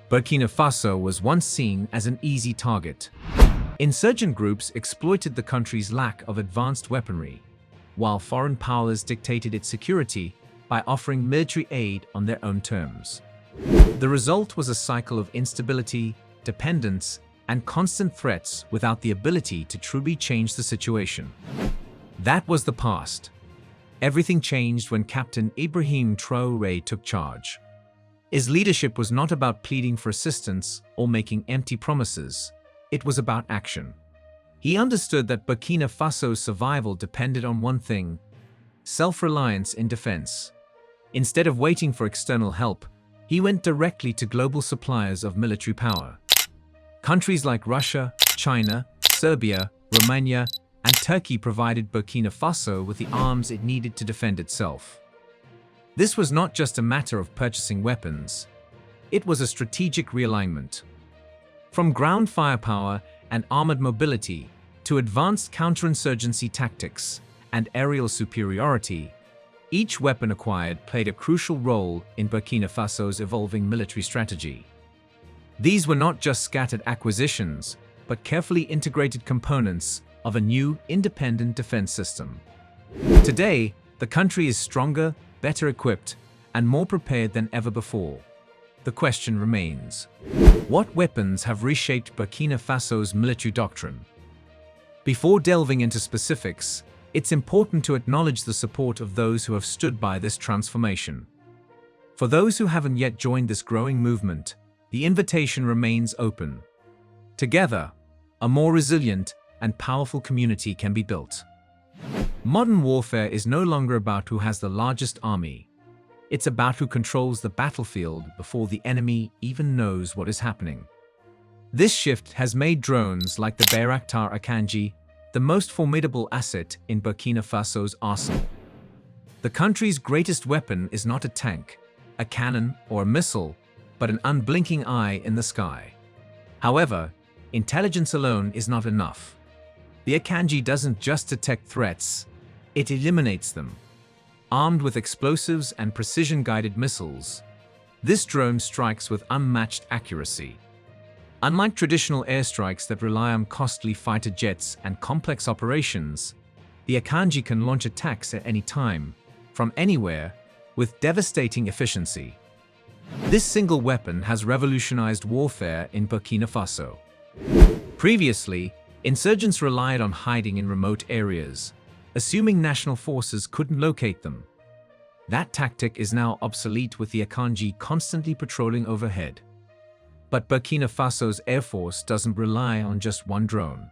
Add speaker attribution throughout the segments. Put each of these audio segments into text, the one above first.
Speaker 1: Burkina Faso was once seen as an easy target. Insurgent groups exploited the country's lack of advanced weaponry, while foreign powers dictated its security by offering military aid on their own terms. The result was a cycle of instability, dependence, and constant threats without the ability to truly change the situation. That was the past. Everything changed when Captain Ibrahim Traoré took charge. His leadership was not about pleading for assistance or making empty promises. It was about action. He understood that Burkina Faso's survival depended on one thing: self-reliance in defense. Instead of waiting for external help, he went directly to global suppliers of military power. Countries like Russia, China, Serbia, Romania, and Turkey provided Burkina Faso with the arms it needed to defend itself. This was not just a matter of purchasing weapons. It was a strategic realignment. From ground firepower and armored mobility to advanced counterinsurgency tactics and aerial superiority, each weapon acquired played a crucial role in Burkina Faso's evolving military strategy. These were not just scattered acquisitions, but carefully integrated components of a new, independent defense system. Today, the country is stronger, better equipped, and more prepared than ever before. The question remains: what weapons have reshaped Burkina Faso's military doctrine? Before delving into specifics, it's important to acknowledge the support of those who have stood by this transformation. For those who haven't yet joined this growing movement, the invitation remains open. Together, a more resilient and powerful community can be built. Modern warfare is no longer about who has the largest army. It's about who controls the battlefield before the enemy even knows what is happening. This shift has made drones like the Bayraktar Akanji the most formidable asset in Burkina Faso's arsenal. The country's greatest weapon is not a tank, a cannon, or a missile, but an unblinking eye in the sky. However, intelligence alone is not enough. The Akanji doesn't just detect threats, it eliminates them. Armed with explosives and precision-guided missiles, this drone strikes with unmatched accuracy. Unlike traditional airstrikes that rely on costly fighter jets and complex operations, the Akanji can launch attacks at any time, from anywhere, with devastating efficiency. This single weapon has revolutionized warfare in Burkina Faso. Previously, insurgents relied on hiding in remote areas, assuming national forces couldn't locate them. That tactic is now obsolete with the Akanji constantly patrolling overhead. But Burkina Faso's air force doesn't rely on just one drone.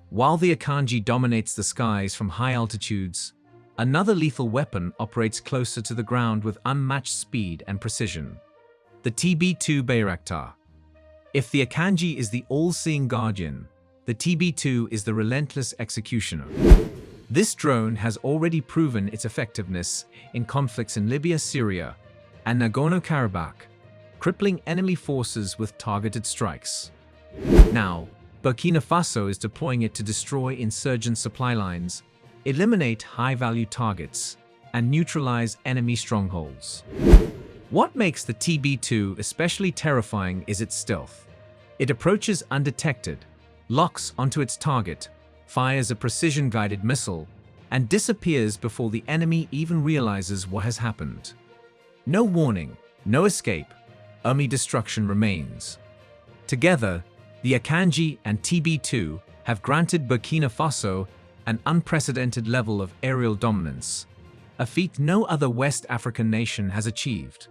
Speaker 1: While the Akanji dominates the skies from high altitudes, another lethal weapon operates closer to the ground with unmatched speed and precision: the TB2 Bayraktar. If the Akanji is the all-seeing guardian, the TB2 is the relentless executioner. This drone has already proven its effectiveness in conflicts in Libya, Syria, and Nagorno-Karabakh, crippling enemy forces with targeted strikes. Now, Burkina Faso is deploying it to destroy insurgent supply lines, eliminate high-value targets, and neutralize enemy strongholds. What makes the TB2 especially terrifying is its stealth. It approaches undetected, locks onto its target, fires a precision-guided missile, and disappears before the enemy even realizes what has happened. No warning, no escape, only destruction remains. Together, the Akanji and TB2 have granted Burkina Faso an unprecedented level of aerial dominance, a feat no other West African nation has achieved.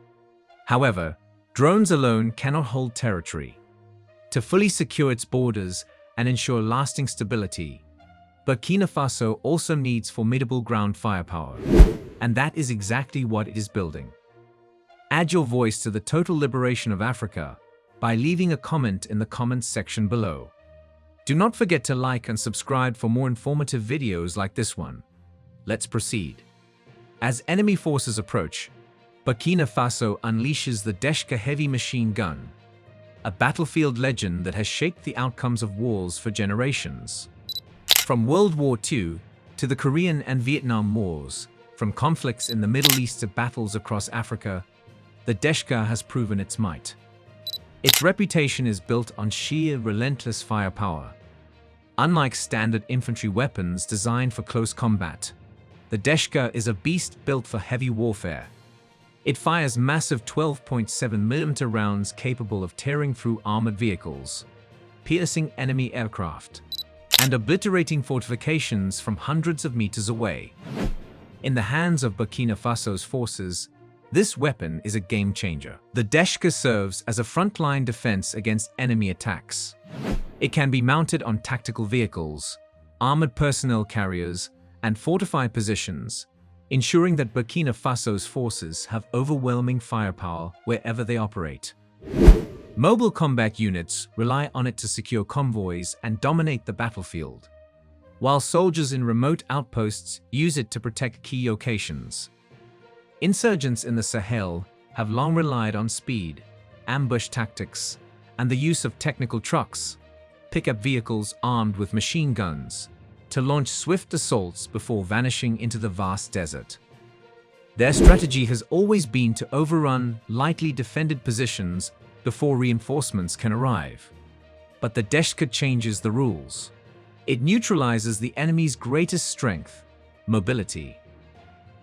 Speaker 1: However, drones alone cannot hold territory. To fully secure its borders and ensure lasting stability, Burkina Faso also needs formidable ground firepower, and that is exactly what it is building. Add your voice to the total liberation of Africa by leaving a comment in the comments section below. Do not forget to like and subscribe for more informative videos like this one. Let's proceed. As enemy forces approach, Burkina Faso unleashes the Deshka heavy machine gun, a battlefield legend that has shaped the outcomes of wars for generations. From World War II to the Korean and Vietnam Wars, from conflicts in the Middle East to battles across Africa, the Deshka has proven its might. Its reputation is built on sheer, relentless firepower. Unlike standard infantry weapons designed for close combat, the Deshka is a beast built for heavy warfare. It fires massive 12.7mm rounds capable of tearing through armored vehicles, piercing enemy aircraft, and obliterating fortifications from hundreds of meters away. In the hands of Burkina Faso's forces, this weapon is a game changer. The Deshka serves as a frontline defense against enemy attacks. It can be mounted on tactical vehicles, armored personnel carriers, and fortified positions, ensuring that Burkina Faso's forces have overwhelming firepower wherever they operate. Mobile combat units rely on it to secure convoys and dominate the battlefield, while soldiers in remote outposts use it to protect key locations. Insurgents in the Sahel have long relied on speed, ambush tactics, and the use of technical trucks, pickup vehicles armed with machine guns, to launch swift assaults before vanishing into the vast desert. Their strategy has always been to overrun lightly defended positions before reinforcements can arrive. But the Deshka changes the rules. It neutralizes the enemy's greatest strength, mobility.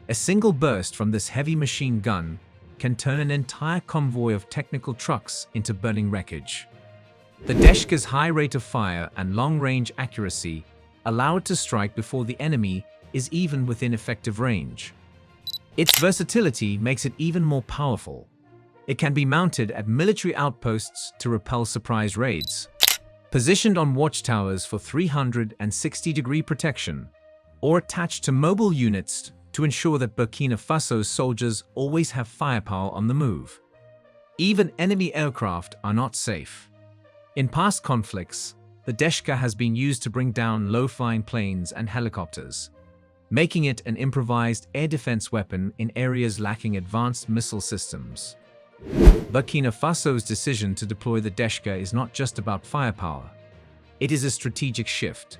Speaker 1: A single burst from this heavy machine gun can turn an entire convoy of technical trucks into burning wreckage. The Deshka's high rate of fire and long-range accuracy allow it to strike before the enemy is even within effective range. Its versatility makes it even more powerful. It can be mounted at military outposts to repel surprise raids, positioned on watchtowers for 360-degree protection, or attached to mobile units to ensure that Burkina Faso's soldiers always have firepower on the move. Even enemy aircraft are not safe. In past conflicts, the Deshka has been used to bring down low-flying planes and helicopters, making it an improvised air defense weapon in areas lacking advanced missile systems. Burkina Faso's decision to deploy the Deshka is not just about firepower. It is a strategic shift.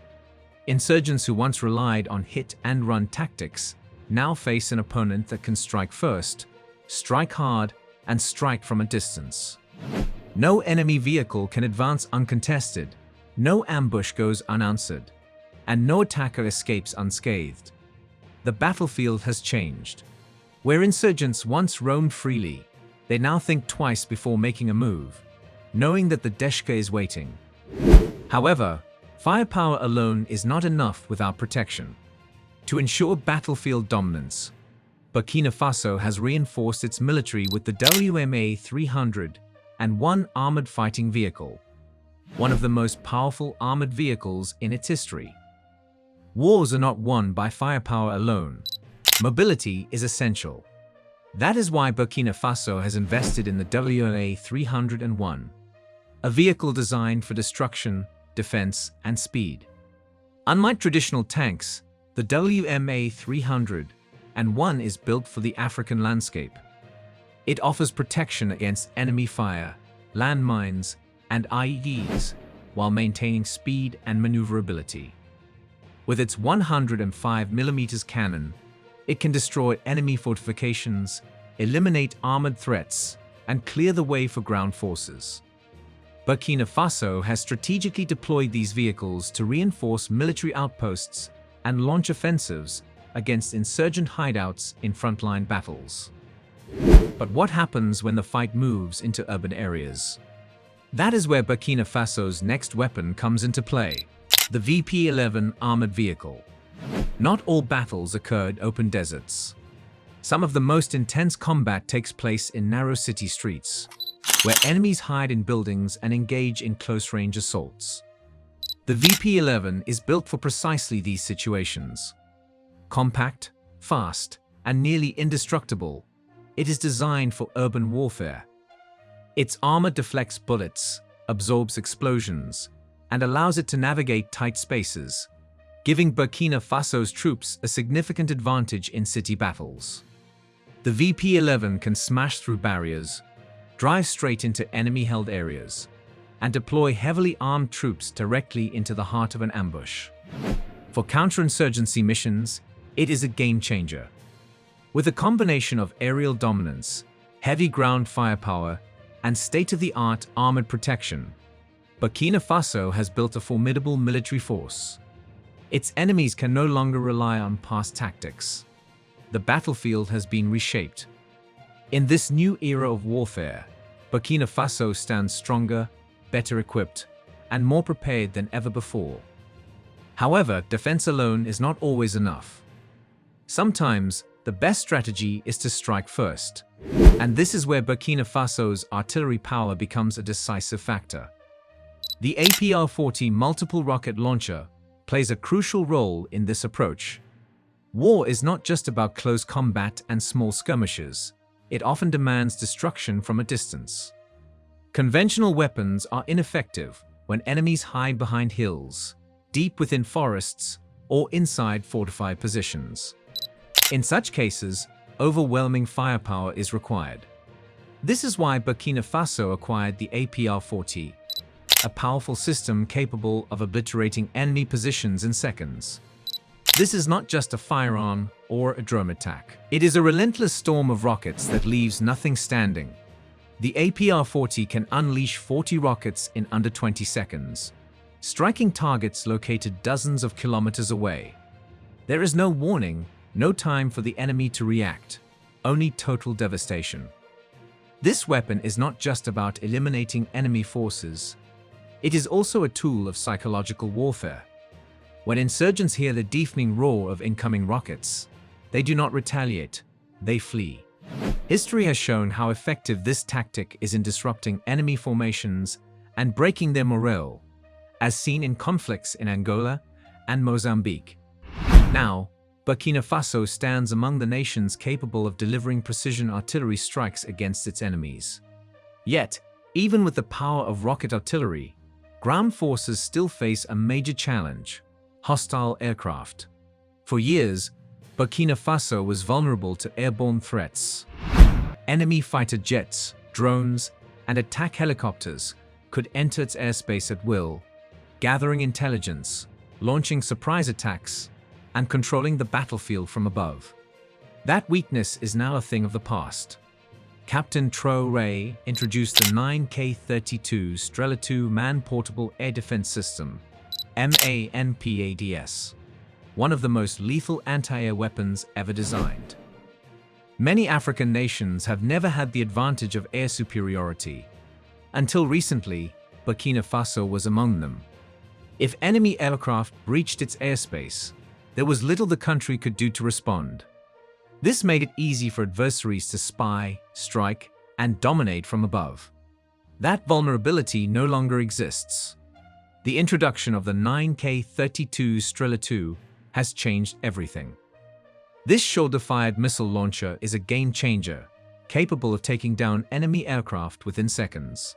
Speaker 1: Insurgents who once relied on hit-and-run tactics now face an opponent that can strike first, strike hard, and strike from a distance. No enemy vehicle can advance uncontested, no ambush goes unanswered, and no attacker escapes unscathed. The battlefield has changed. Where insurgents once roamed freely, they now think twice before making a move, knowing that the Deshka is waiting. However, firepower alone is not enough without protection. To ensure battlefield dominance, Burkina Faso has reinforced its military with the WMA-300 and one armored fighting vehicle, one of the most powerful armored vehicles in its history. Wars are not won by firepower alone. Mobility is essential. That is why Burkina Faso has invested in the WMA-301, a vehicle designed for destruction, defense, and speed. Unlike traditional tanks, the WMA-301 is built for the African landscape. It offers protection against enemy fire, landmines, and IEDs, while maintaining speed and maneuverability. With its 105mm cannon, it can destroy enemy fortifications, eliminate armored threats, and clear the way for ground forces. Burkina Faso has strategically deployed these vehicles to reinforce military outposts and launch offensives against insurgent hideouts in frontline battles. But what happens when the fight moves into urban areas? That is where Burkina Faso's next weapon comes into play, the VP-11 armored vehicle. Not all battles occur in open deserts. Some of the most intense combat takes place in narrow city streets, where enemies hide in buildings and engage in close-range assaults. The VP-11 is built for precisely these situations. Compact, fast, and nearly indestructible, it is designed for urban warfare. Its armor deflects bullets, absorbs explosions, and allows it to navigate tight spaces, giving Burkina Faso's troops a significant advantage in city battles. The VP-11 can smash through barriers, drive straight into enemy-held areas, and deploy heavily armed troops directly into the heart of an ambush. For counterinsurgency missions, it is a game-changer. With a combination of aerial dominance, heavy ground firepower, and state-of-the-art armored protection, Burkina Faso has built a formidable military force. Its enemies can no longer rely on past tactics. The battlefield has been reshaped. In this new era of warfare, Burkina Faso stands stronger, better equipped, and more prepared than ever before. However, defense alone is not always enough. Sometimes, the best strategy is to strike first. And this is where Burkina Faso's artillery power becomes a decisive factor. The APR-40 multiple rocket launcher plays a crucial role in this approach. War is not just about close combat and small skirmishes. It often demands destruction from a distance. Conventional weapons are ineffective when enemies hide behind hills, deep within forests, or inside fortified positions. In such cases, overwhelming firepower is required. This is why Burkina Faso acquired the APR-40, a powerful system capable of obliterating enemy positions in seconds. This is not just a firearm or a drone attack. It is a relentless storm of rockets that leaves nothing standing. The APR-40 can unleash 40 rockets in under 20 seconds, striking targets located dozens of kilometers away. There is no warning, no time for the enemy to react, only total devastation. This weapon is not just about eliminating enemy forces. It is also a tool of psychological warfare. When insurgents hear the deafening roar of incoming rockets, they do not retaliate, they flee. History has shown how effective this tactic is in disrupting enemy formations and breaking their morale, as seen in conflicts in Angola and Mozambique. Now, Burkina Faso stands among the nations capable of delivering precision artillery strikes against its enemies. Yet, even with the power of rocket artillery, ground forces still face a major challenge: hostile aircraft. For years, Burkina Faso was vulnerable to airborne threats. Enemy fighter jets, drones, and attack helicopters could enter its airspace at will, gathering intelligence, launching surprise attacks, and controlling the battlefield from above. That weakness is now a thing of the past. Captain Traoré introduced the 9K-32 Strela 2 Man-Portable Air Defense System, MANPADS, one of the most lethal anti-air weapons ever designed. Many African nations have never had the advantage of air superiority. Until recently, Burkina Faso was among them. If enemy aircraft breached its airspace, there was little the country could do to respond. This made it easy for adversaries to spy, strike, and dominate from above. That vulnerability no longer exists. The introduction of the 9K-32 Strela 2 has changed everything. This shoulder-fired missile launcher is a game-changer, capable of taking down enemy aircraft within seconds.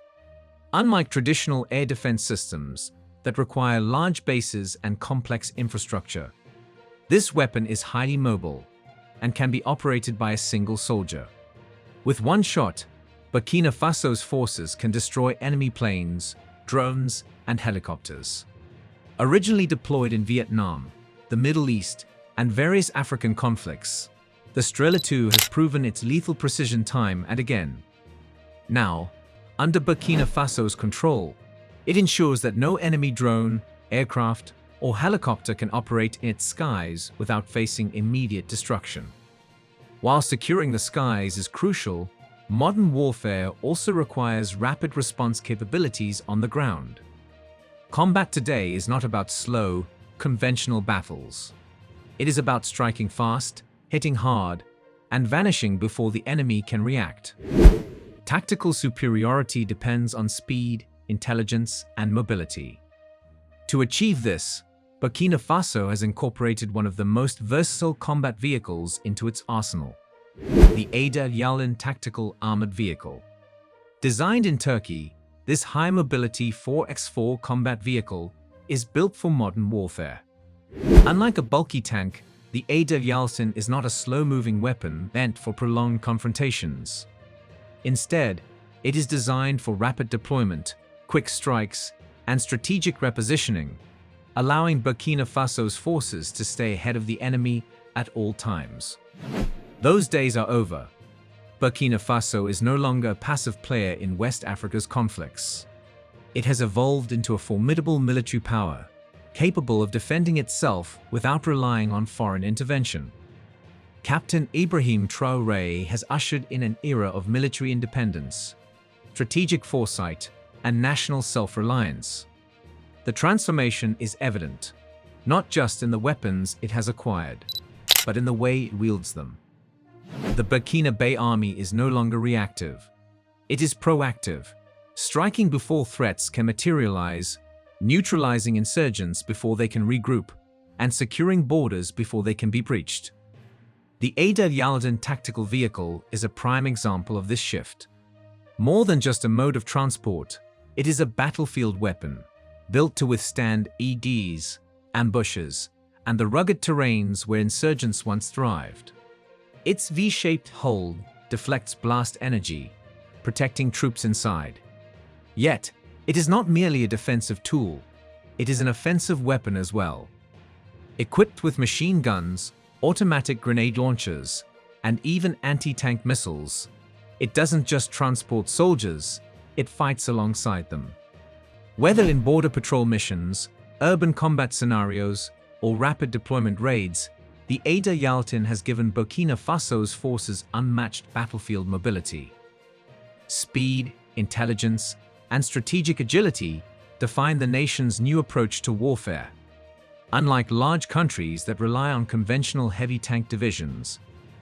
Speaker 1: Unlike traditional air defense systems that require large bases and complex infrastructure, this weapon is highly mobile and can be operated by a single soldier. With one shot, Burkina Faso's forces can destroy enemy planes, drones, and helicopters. Originally deployed in Vietnam, the Middle East, and various African conflicts, the Strela 2 has proven its lethal precision time and again. Now, under Burkina Faso's control, it ensures that no enemy drone, aircraft, or helicopter can operate in its skies without facing immediate destruction. While securing the skies is crucial, modern warfare also requires rapid response capabilities on the ground. Combat today is not about slow, conventional battles. It is about striking fast, hitting hard, and vanishing before the enemy can react. Tactical superiority depends on speed, intelligence, and mobility. To achieve this, Burkina Faso has incorporated one of the most versatile combat vehicles into its arsenal: the Ada Yalin Tactical Armored Vehicle. Designed in Turkey, this high-mobility 4x4 combat vehicle is built for modern warfare. Unlike a bulky tank, the Ada Yalin is not a slow-moving weapon meant for prolonged confrontations. Instead, it is designed for rapid deployment, quick strikes, and strategic repositioning, allowing Burkina Faso's forces to stay ahead of the enemy at all times. Those days are over. Burkina Faso is no longer a passive player in West Africa's conflicts. It has evolved into a formidable military power, capable of defending itself without relying on foreign intervention. Captain Ibrahim Traoré has ushered in an era of military independence, strategic foresight, and national self-reliance. The transformation is evident, not just in the weapons it has acquired, but in the way it wields them. The Burkina Faso army is no longer reactive. It is proactive, striking before threats can materialize, neutralizing insurgents before they can regroup, and securing borders before they can be breached. The Yaladin tactical vehicle is a prime example of this shift. More than just a mode of transport, it is a battlefield weapon, built to withstand EDs, ambushes, and the rugged terrains where insurgents once thrived. Its V-shaped hull deflects blast energy, protecting troops inside. Yet, it is not merely a defensive tool, it is an offensive weapon as well. Equipped with machine guns, automatic grenade launchers, and even anti-tank missiles, it doesn't just transport soldiers, it fights alongside them. Whether in border patrol missions, urban combat scenarios, or rapid deployment raids, the Yaladin has given Burkina Faso's forces unmatched battlefield mobility. Speed, intelligence, and strategic agility define the nation's new approach to warfare. Unlike large countries that rely on conventional heavy tank divisions,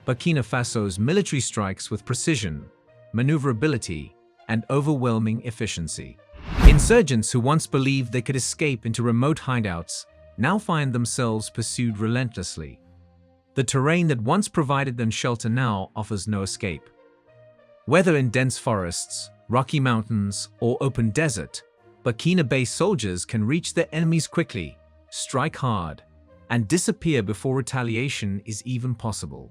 Speaker 1: Burkina Faso's military strikes with precision, maneuverability, and overwhelming efficiency. Insurgents who once believed they could escape into remote hideouts now find themselves pursued relentlessly. The terrain that once provided them shelter now offers no escape. Whether in dense forests, rocky mountains, or open desert, Burkina Faso soldiers can reach their enemies quickly, strike hard, and disappear before retaliation is even possible.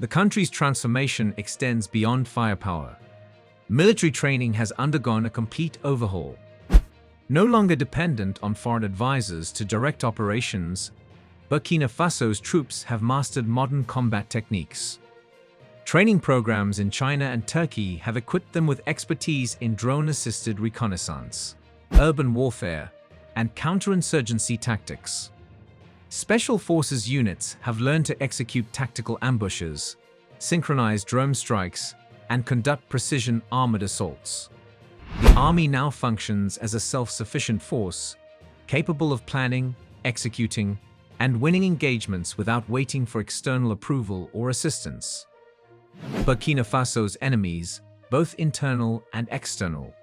Speaker 1: The country's transformation extends beyond firepower. Military training has undergone a complete overhaul. No longer dependent on foreign advisors to direct operations, Burkina Faso's troops have mastered modern combat techniques. Training programs in China and Turkey have equipped them with expertise in drone-assisted reconnaissance, urban warfare, and counterinsurgency tactics. Special forces units have learned to execute tactical ambushes, synchronize drone strikes, and conduct precision armored assaults. The army now functions as a self-sufficient force, capable of planning, executing, and winning engagements without waiting for external approval or assistance. Burkina Faso's enemies, both internal and external,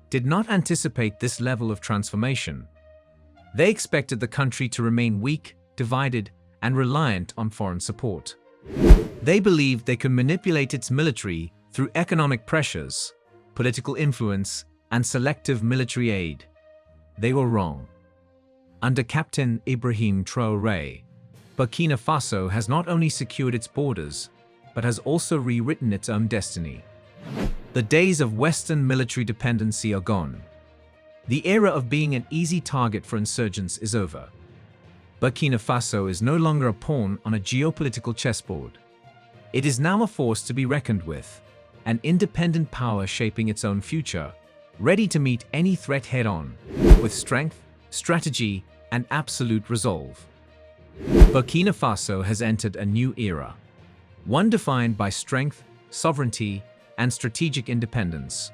Speaker 1: did not anticipate this level of transformation. They expected the country to remain weak, divided, and reliant on foreign support. They believed they could manipulate its military through economic pressures, political influence, and selective military aid. They were wrong. Under Captain Ibrahim Traoré, Burkina Faso has not only secured its borders, but has also rewritten its own destiny. The days of Western military dependency are gone. The era of being an easy target for insurgents is over. Burkina Faso is no longer a pawn on a geopolitical chessboard. It is now a force to be reckoned with, an independent power shaping its own future, ready to meet any threat head-on, with strength, strategy, and absolute resolve. Burkina Faso has entered a new era, one defined by strength, sovereignty, and strategic independence.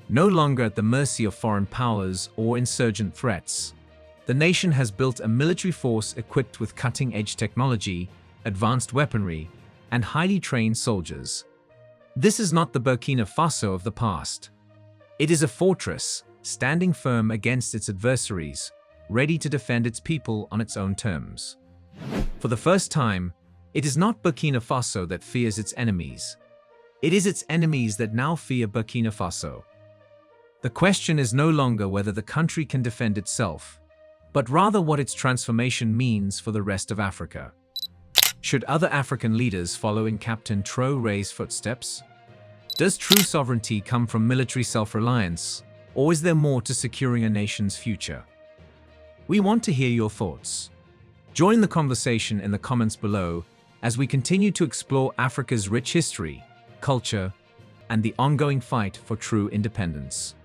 Speaker 1: No longer at the mercy of foreign powers or insurgent threats, the nation has built a military force equipped with cutting-edge technology, advanced weaponry, and highly trained soldiers. This is not the Burkina Faso of the past. It is a fortress, standing firm against its adversaries, ready to defend its people on its own terms. For the first time, it is not Burkina Faso that fears its enemies. It is its enemies that now fear Burkina Faso. The question is no longer whether the country can defend itself, but rather what its transformation means for the rest of Africa. Should other African leaders follow in Captain Traoré's footsteps? Does true sovereignty come from military self-reliance, or is there more to securing a nation's future? We want to hear your thoughts. Join the conversation in the comments below as we continue to explore Africa's rich history culture, and the ongoing fight for true independence.